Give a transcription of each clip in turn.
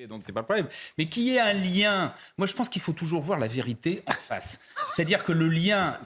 Donc c'est pas le problème. Mais qu'il y ait un lien, moi je pense qu'il faut toujours voir la vérité en face. C'est-à-dire que le lien,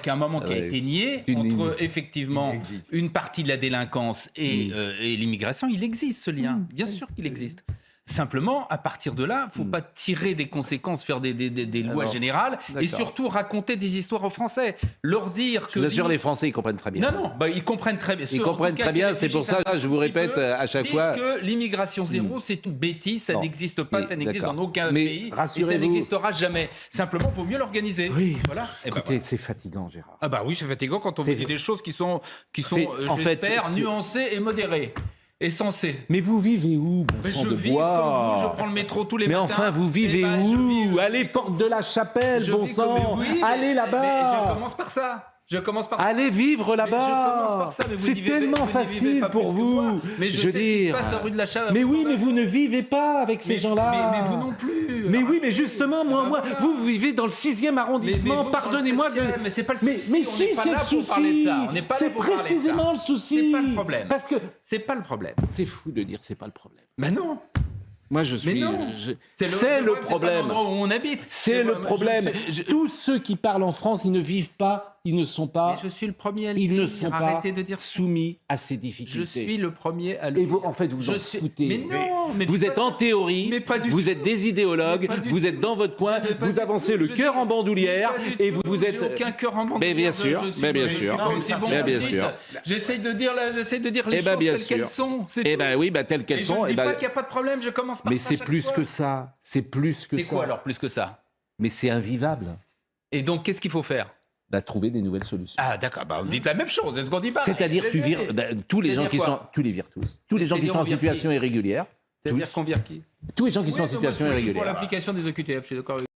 qu'à un moment qui a été nié, entre effectivement une partie de la délinquance et l'immigration, il existe ce lien. Bien sûr qu'il existe. Simplement, à partir de là, il ne faut pas tirer des conséquences, faire des lois générales et surtout raconter des histoires aux Français. Leur dire que... Je vous assure, les Français, ils comprennent très bien. Non, ils comprennent très bien. Ils comprennent très bien, c'est pour ça que je vous répète à chaque fois... que l'immigration zéro, c'est une bêtise, ça n'existe pas, ça n'existe dans aucun pays et ça vous n'existera jamais. Simplement, il vaut mieux l'organiser. Oui, voilà. Écoutez, c'est fatigant, Gérard. Ah bah oui, c'est fatigant quand on vous dit des choses qui sont j'espère, nuancées et modérées. Et censé. Mais vous vivez où, bon sang de bois? Comme vous, je prends le métro tous les matins. Mais enfin, vous vivez où? Allez, porte de la Chapelle, bon sang. Allez là-bas. Mais je commence par ça. Allez vivre là-bas. Je commence par ça, mais c'est tellement facile pour vous. Mais je sais ce qui se passe à rue de la Chapelle. Mais oui, mais vous ne vivez pas avec ces gens-là. Mais vous non plus. Mais oui, mais justement, moi, vous vivez dans le 6e arrondissement. Pardonnez-moi de. Mais c'est pas le souci. Mais si, c'est le souci. C'est précisément le souci. C'est pas le problème. Parce que c'est pas le problème. C'est fou de dire c'est pas le problème. Mais non. Moi, je suis. Mais non. C'est le problème. C'est l'endroit où on habite. C'est le problème. Tous ceux qui parlent en France, ils ne vivent pas. Ils ne sont pas. Mais je suis le premier à le dire. Ils ne sont pas de dire soumis à ces difficultés. Je suis le premier à le dire. Et vous, en fait, vous en foutez. Mais non. Mais vous êtes en théorie. Mais pas du vous tout. êtes des idéologues. Vous êtes dans votre coin. Vous avancez le cœur en bandoulière. Et vous êtes. J'ai aucun cœur en bandoulière. Mais bien sûr. Mais bien sûr. Mais bien sûr. J'essaye de dire les choses telles qu'elles sont. Eh ben oui, telles qu'elles sont. Je ne dis pas qu'il n'y a pas de problème. Je commence par ça. Mais c'est plus que ça. C'est plus que ça. C'est quoi alors plus que ça? Mais c'est invivable. Et donc, qu'est-ce qu'il faut faire? Trouver des nouvelles solutions. Ah d'accord, on dit la même chose, est-ce qu'on dit pas? C'est-à-dire tu vires tous les gens qui sont tous les gens qui sont en situation irrégulière. C'est-à-dire qu'on vire qui? Tous les gens qui sont en situation irrégulière. Pour l'application des OQTF, je suis d'accord avec